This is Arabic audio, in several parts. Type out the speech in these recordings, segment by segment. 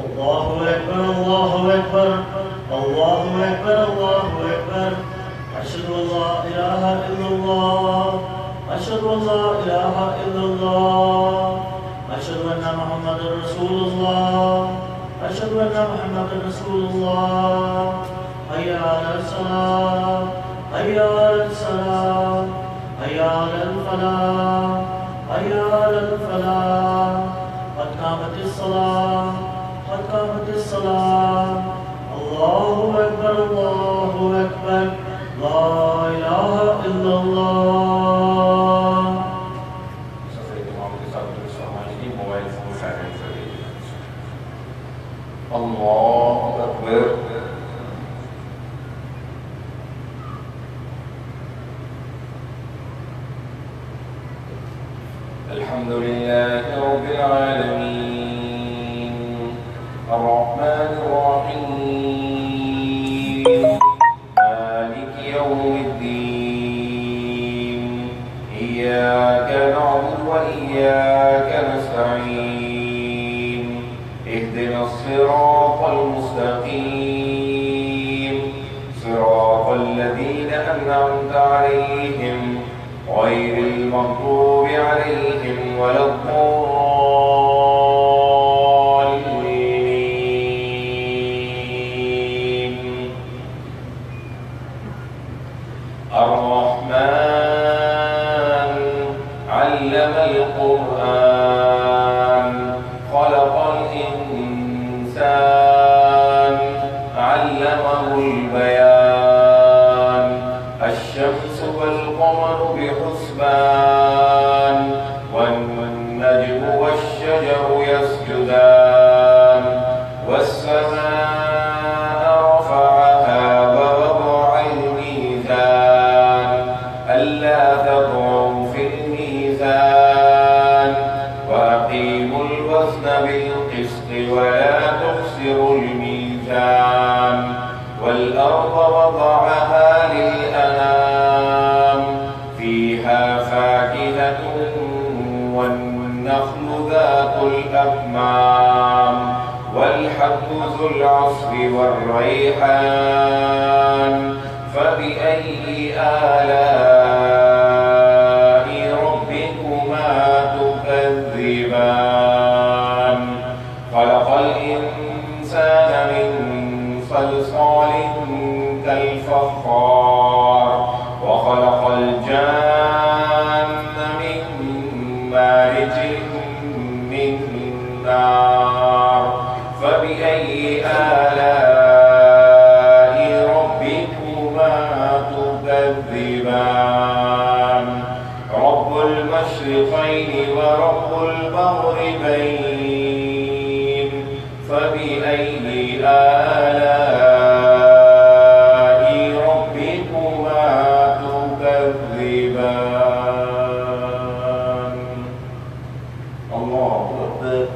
الله أكبر الله أكبر الله أكبر الله أكبر أشهد أن لا إله إلا الله أشهد أن لا إله إلا الله أشهد أن محمدا رسول الله أشهد أن محمدا رسول الله حي على الصلاة حي على الصلاة حي على الفلاح حي على الفلاح قد قامت الصلاة قد قامت الصلاة الله أكبر الله أكبر لا إله إلا الله. الله أكبر. الحمد لله رب العالمين الرحمن الرحيم مالك يوم الدين إياك نعبد وإياك نستعين اهدنا الصراط المستقيم صراط الذين أنعمت عليهم غير المغضوب عليهم ولا الضالين. الرحمن علم القرآن خلق الإنسان علمه البيان الشمس والقمر بحسبان والنجم والشجر يسجدان والسماء رفعها ووضع الميزان ألا تطغوا في الميزان وأقيموا الوزن بالقسط ولا تخسروا الميزان والأرض وضعها للأنام فيها فاكهة والنخل ذات الأكمام والحب ذو العصف والريحان فبأي آلاء ربكما تكذبان خلق الإنسان من صلصال كالفخار وخلق الجان من مارج من نار فبأي آلاء ربكما تكذبان رب المشرقين ورب المغربين فبأي آلاء ربكما تكذبان. الله أكبر.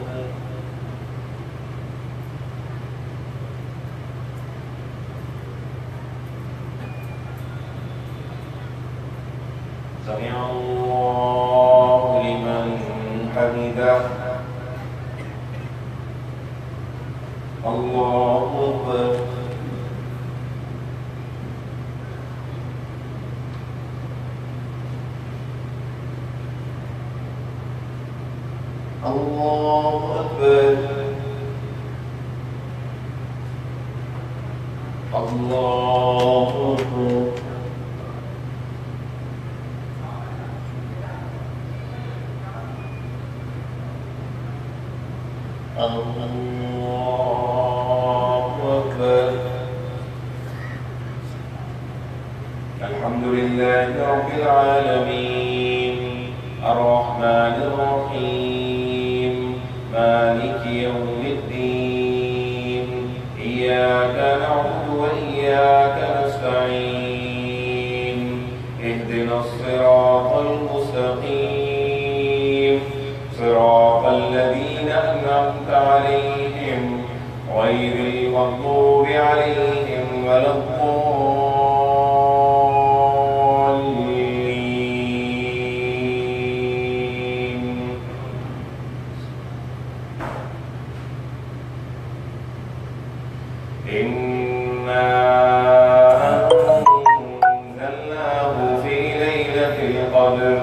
سمع الله لمن حمده. الله أكبر. الله أكبر. الله أكبر. الله أكبر. الحمد لله رب العالمين الرحمن الرحيم مالك يوم الدين إياك نعبد وإياك نستعين اهدنا الصراط المستقيم صراط الذين أنعمت عليهم غير المغضوب عليهم ولا الضالين. إنا أنزلناه في ليلة القدر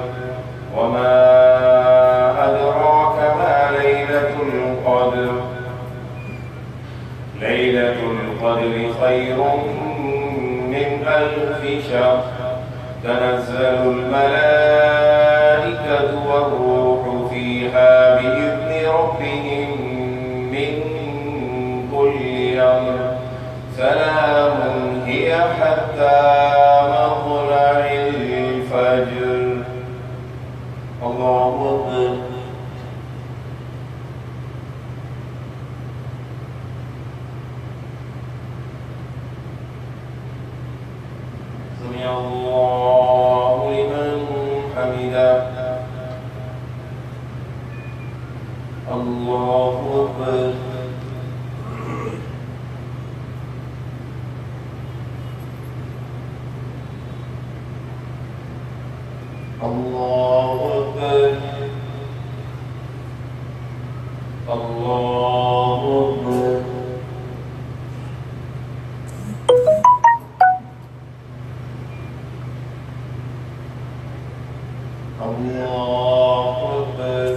وما أدراك ما ليلة القدر ليلة القدر خير من 1000 شهر تنزل الملائكة والروح فيها بإذن ربهم من كل أمر سلام هي حتى مطلع الفجر. الله أكبر. سمع الله لمن حمده. الله أكبر. الله أكبر. الله أكبر. الله أكبر.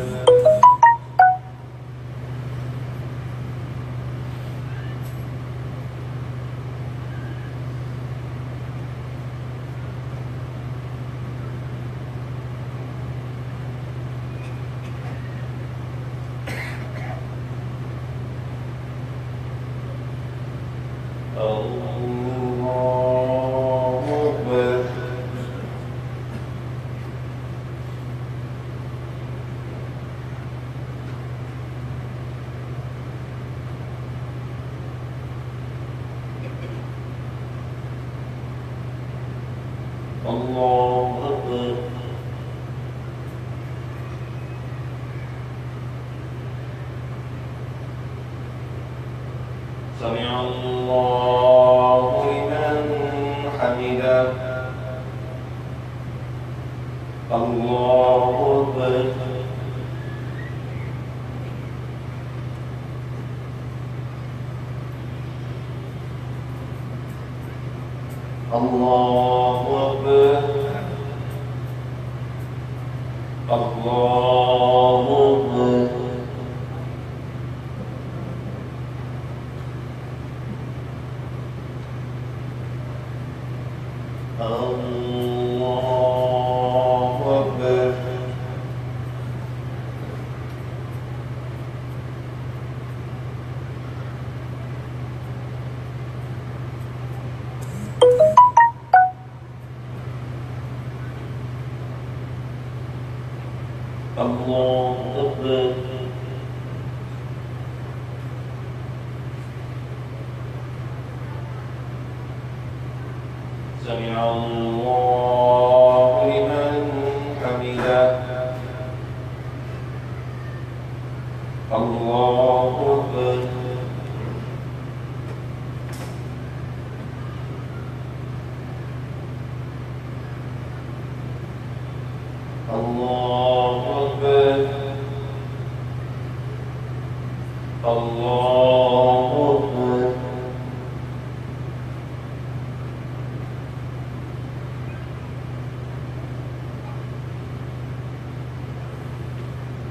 الله أكبر. سمع الله لمن حمده. الله أكبر. الله أكبر. الله أكبر. الله أكبر. الله أكبر. سمع الله لمن حمده. الله أكبر. الله أكبر. الله أكبر.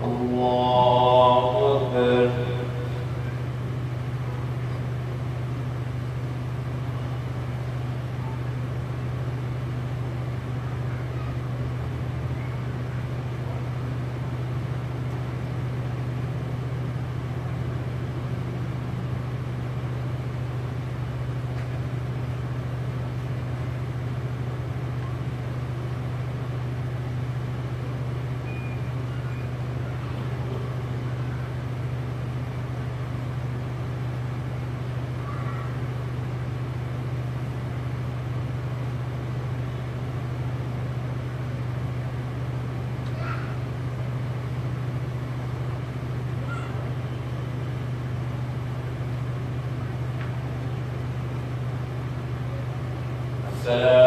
الله أكبر. السلام